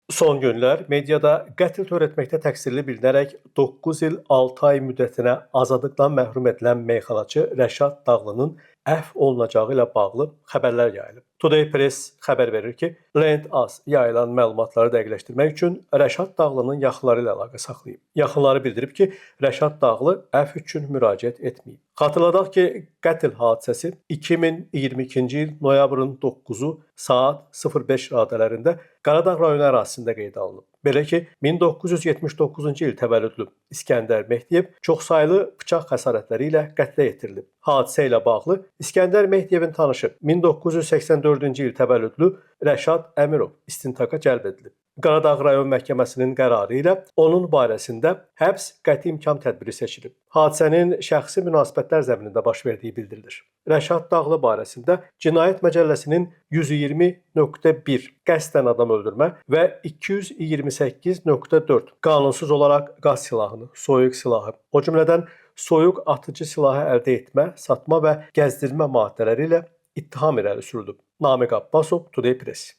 Son günlər mediada qətl törətməkdə təqsirli bilinərək 9 il 6 ay müddətinə azadlıqdan məhrum edilən meyxanaçı Rəşad Dağlının əfv olunacağı ilə bağlı xəbərlər yayılıb. Today Press xəbər verir ki, Land.az yayılan məlumatları dəqiqləşdirmək üçün Rəşad Dağlının yaxınları ilə əlaqə saxlayıb. Yaxınları bildirib ki, Rəşad Dağlı əfv üçün müraciət etməyib. Xatırladaq ki, qətl hadisəsi 2022-ci il noyabrın 9-u saat 05 radələrində Qaradağ rayonu ərazisində qeydə alınıb. Belə ki, 1979-cu il təvəllüdlü İskəndər Mehdiyev çoxsaylı bıçaq xəsarətləri ilə qətlə yetirilib. Hadisə ilə bağlı İskəndər Mehdiyevin tanışı 1984-cü il təvəllüdlü Rəşad Əmirov istintaqa cəlb edilib. Qaradağ rayon məhkəməsinin qərarı ilə onun barəsində həbs qəti imkan tədbiri seçilib. Hadisənin şəxsi münasibətlər zəminində baş verdiyi bildirilir. Rəşad Dağlı barəsində Cinayət Məcəlləsinin 120.1 qəsdən adam öldürmə və 228.4 qanunsuz olaraq qaz silahını, soyuq silahı, o cümlədən soyuq atıcı silahı əldə etmə, satma və gəzdirmə maddələri ilə ittiham irəli sürülüb. Namiq Abbasov, Today Press.